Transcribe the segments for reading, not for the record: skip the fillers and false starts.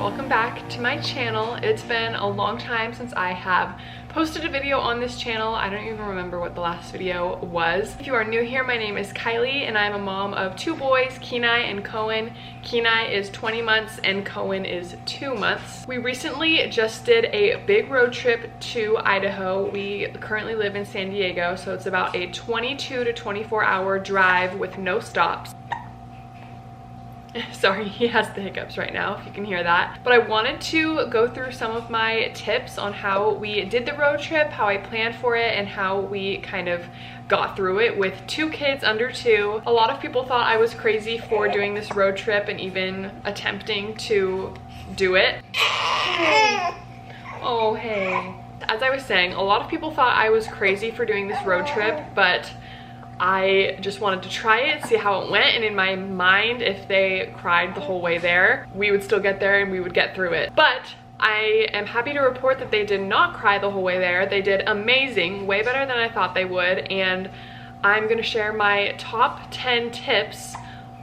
welcome back to my channel. It's been a long time since I have posted a video on this channel. I don't even remember what the last video was. If you are new here, my name is Kylie and I'm a mom of two boys, Kenai and Cohen. Kenai is 20 months and Cohen is 2 months. We recently just did a big road trip to Idaho. We currently live in San Diego, so it's about a 22 to 24 hour drive with no stops. Sorry, he has the hiccups right now, if you can hear that. But I wanted to go through some of my tips on how we did the road trip, how I planned for it, and how we kind of got through it with 2 kids under 2. A lot of people thought I was crazy for doing this road trip and even attempting to do it. Oh, hey. As I was saying, a lot of people thought I was crazy for doing this road trip, but I just wanted to try it, see how it went, and in my mind, if they cried the whole way there, we would still get there and we would get through it. But I am happy to report that they did not cry the whole way there. They did amazing, way better than I thought they would, and I'm gonna share my top 10 tips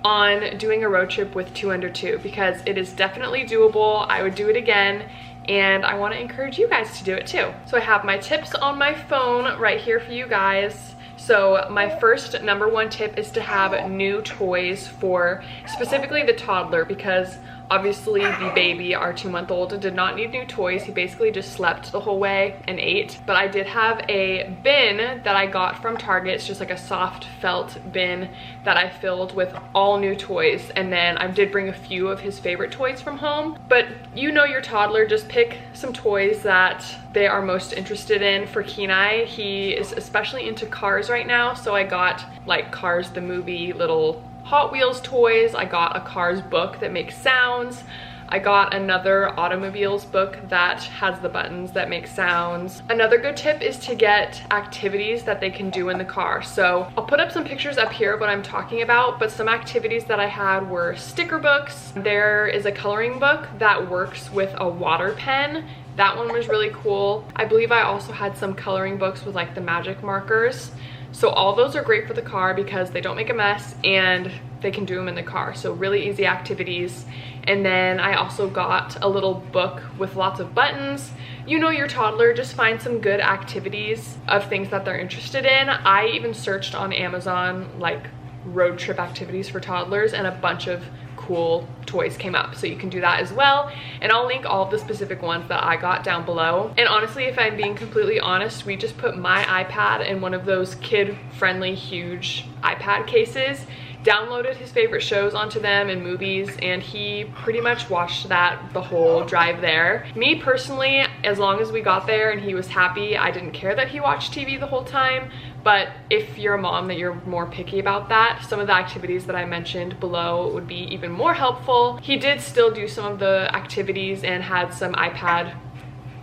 on doing a road trip with 2 under 2 because it is definitely doable. I would do it again, and I want to encourage you guys to do it too. So I have my tips on my phone right here for you guys. So my first #1 tip is to have new toys for specifically the toddler, because obviously the baby, our 2-month-old, did not need new toys. He basically just slept the whole way and ate. But I did have a bin that I got from Target. It's just like a soft felt bin that I filled with all new toys. And then I did bring a few of his favorite toys from home. But you know your toddler, just pick some toys that they are most interested in. For Kenai, he is especially into cars right now. So I got like Cars the movie, little Hot Wheels toys. I got a Cars book that makes sounds. I got another automobiles book that has the buttons that make sounds. Another good tip is to get activities that they can do in the car. So I'll put up some pictures up here of what I'm talking about, but some activities that I had were sticker books. There is a coloring book that works with a water pen. That one was really cool. I believe I also had some coloring books with like the magic markers. So all those are great for the car because they don't make a mess and they can do them in the car. So really easy activities. And then I also got a little book with lots of buttons. You know your toddler, just find some good activities of things that they're interested in. I even searched on Amazon like road trip activities for toddlers, and a bunch of cool toys came up, so you can do that as well. And I'll link all of the specific ones that I got down below. And honestly, if I'm being completely honest, we just put my iPad in one of those kid-friendly huge iPad cases, downloaded his favorite shows onto them and movies, and he pretty much watched that the whole drive there. Me personally, as long as we got there and he was happy, I didn't care that he watched TV the whole time. But if you're a mom that you're more picky about that, some of the activities that I mentioned below would be even more helpful. He did still do some of the activities and had some iPad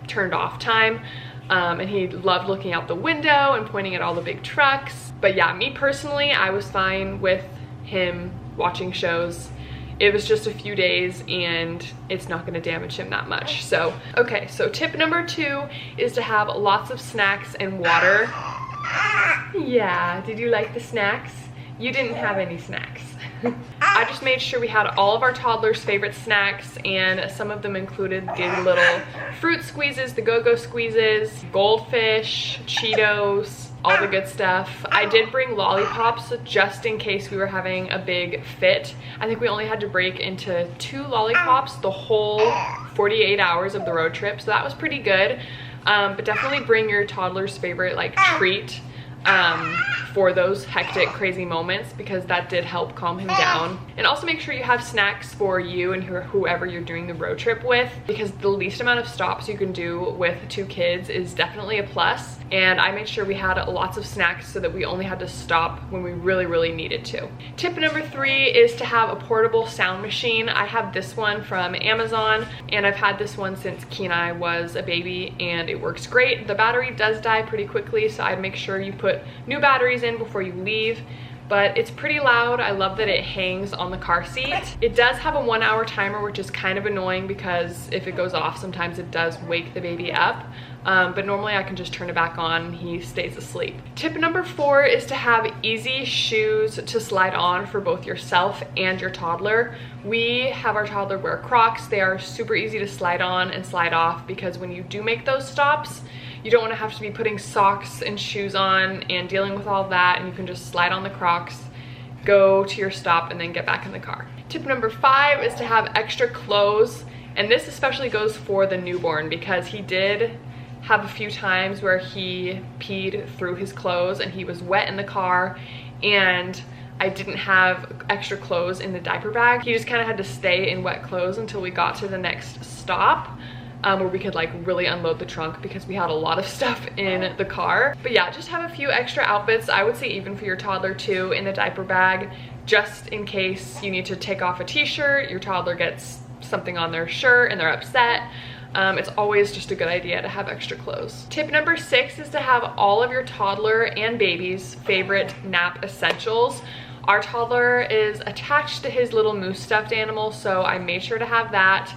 turned off time. And he loved looking out the window and pointing at all the big trucks. But yeah, me personally, I was fine with him watching shows. It was just a few days and it's not going to damage him that much. So, okay, so tip #2 is to have lots of snacks and water. Yeah, did you like the snacks? You didn't have any snacks. I just made sure we had all of our toddlers' favorite snacks, and some of them included the little fruit squeezes, the go-go squeezes, goldfish, Cheetos, all the good stuff. I did bring lollipops just in case we were having a big fit. I think we only had to break into 2 lollipops the whole 48 hours of the road trip, so that was pretty good. But definitely bring your toddler's favorite like treat for those hectic, crazy moments, because that did help calm him down. And also make sure you have snacks for you and whoever you're doing the road trip with, because the least amount of stops you can do with 2 kids is definitely a plus. And I made sure we had lots of snacks so that we only had to stop when we really, really needed to. Tip #3 is to have a portable sound machine. I have this one from Amazon, and I've had this one since Kenai was a baby, and it works great. The battery does die pretty quickly, so I'd make sure you put new batteries in before you leave. but it's pretty loud. I love that it hangs on the car seat. It does have a 1-hour timer, which is kind of annoying because if it goes off, sometimes it does wake the baby up. But normally I can just turn it back on and he stays asleep. Tip number 4 is to have easy shoes to slide on for both yourself and your toddler. We have our toddler wear Crocs. They are super easy to slide on and slide off because when you do make those stops, you don't want to have to be putting socks and shoes on and dealing with all of that, and you can just slide on the Crocs, go to your stop, and then get back in the car. Tip number 5 is to have extra clothes, and this especially goes for the newborn because he did have a few times where he peed through his clothes and he was wet in the car, and I didn't have extra clothes in the diaper bag. He just kind of had to stay in wet clothes until we got to the next stop, where we could like really unload the trunk because we had a lot of stuff in the car. But yeah, just have a few extra outfits. I would say even for your toddler too in the diaper bag, just in case you need to take off a t-shirt, your toddler gets something on their shirt and they're upset. It's always just a good idea to have extra clothes. Tip number 6 is to have all of your toddler and baby's favorite nap essentials. Our toddler is attached to his little moose stuffed animal, so I made sure to have that.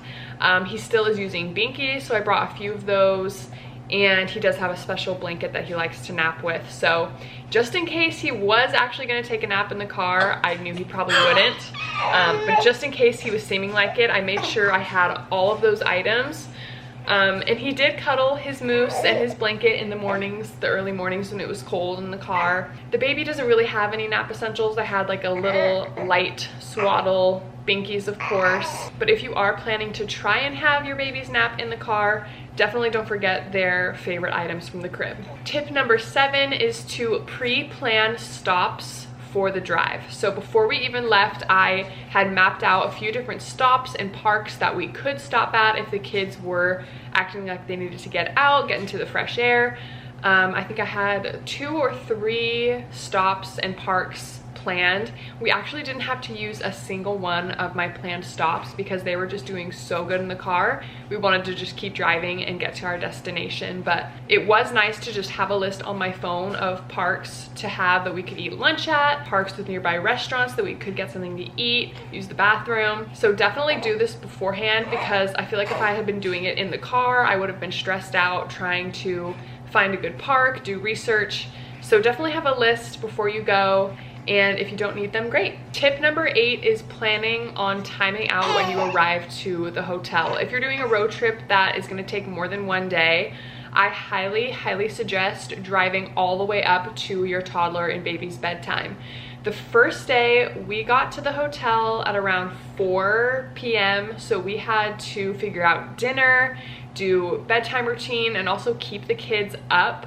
He still is using Binky, so I brought a few of those, and he does have a special blanket that he likes to nap with. So just in case he was actually gonna take a nap in the car, I knew he probably wouldn't, but just in case he was seeming like it, I made sure I had all of those items. And he did cuddle his moose and his blanket in the mornings, the early mornings when it was cold in the car. The baby doesn't really have any nap essentials. I had like a little light swaddle, Binkies of course. But if you are planning to try and have your baby's nap in the car, definitely don't forget their favorite items from the crib. Tip number 7 is to pre-plan stops for the drive. So before we even left, I had mapped out a few different stops and parks that we could stop at if the kids were acting like they needed to get out, get into the fresh air. I think I had 2 or 3 stops and parks planned. We actually didn't have to use a single one of my planned stops because they were just doing so good in the car. We wanted to just keep driving and get to our destination, but it was nice to just have a list on my phone of parks to have that we could eat lunch at, parks with nearby restaurants that we could get something to eat, use the bathroom. So definitely do this beforehand because I feel like if I had been doing it in the car, I would have been stressed out trying to find a good park, do research. So definitely have a list before you go. And if you don't need them, great. Tip number 8 is planning on timing out when you arrive to the hotel. If you're doing a road trip that is gonna take more than one day, I highly suggest driving all the way up to your toddler and baby's bedtime. The first day we got to the hotel at around 4 p.m. so we had to figure out dinner, do bedtime routine, and also keep the kids up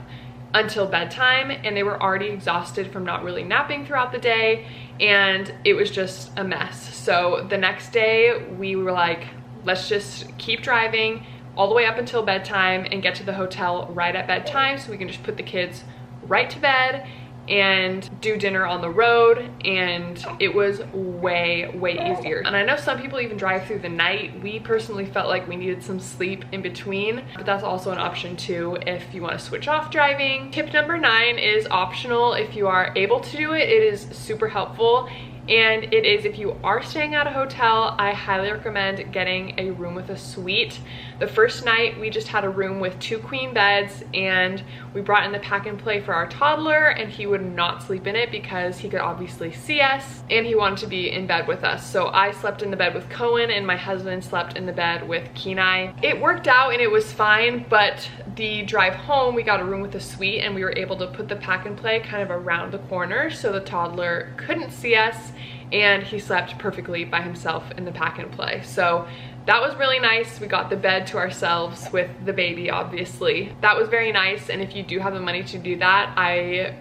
until bedtime, and they were already exhausted from not really napping throughout the day, and it was just a mess. So the next day we were like, let's just keep driving all the way up until bedtime and get to the hotel right at bedtime so we can just put the kids right to bed and do dinner on the road, and it was way easier. And I know some people even drive through the night. We personally felt like we needed some sleep in between, but that's also an option too if you want to switch off driving. Tip number 9 is optional. If you are able to do it, it is super helpful. And it is, if you are staying at a hotel, I highly recommend getting a room with a suite. The first night we just had a room with 2 queen beds, and we brought in the pack and play for our toddler, and he would not sleep in it because he could obviously see us and he wanted to be in bed with us. So I slept in the bed with Cohen and my husband slept in the bed with Kenai. It worked out and it was fine, but the drive home we got a room with a suite and we were able to put the pack and play kind of around the corner so the toddler couldn't see us, and he slept perfectly by himself in the pack and play. So that was really nice. We got the bed to ourselves with the baby, obviously. That was very nice, and if you do have the money to do that, I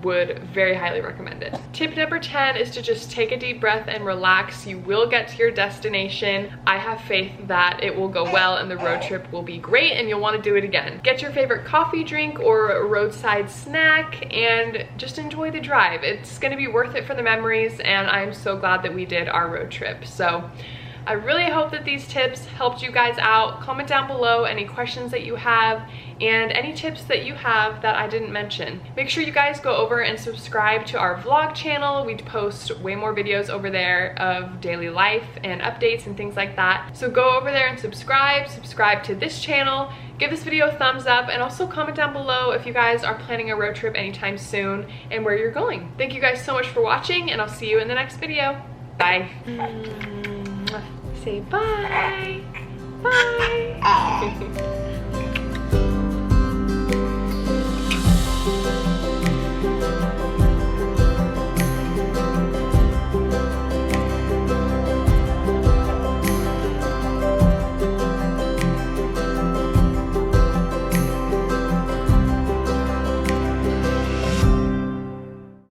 would very highly recommend it. Tip number 10 is to just take a deep breath and relax. You will get to your destination. I have faith that it will go well and the road trip will be great and you'll want to do it again. Get your favorite coffee drink or roadside snack and just enjoy the drive. It's going to be worth it for the memories, and I'm so glad that we did our road trip. So I really hope that these tips helped you guys out. Comment down below any questions that you have and any tips that you have that I didn't mention. Make sure you guys go over and subscribe to our vlog channel. We post way more videos over there of daily life and updates and things like that. So go over there and subscribe to this channel. Give this video a thumbs up and also comment down below if you guys are planning a road trip anytime soon and where you're going. Thank you guys so much for watching, and I'll see you in the next video. Bye. Say bye. Bye.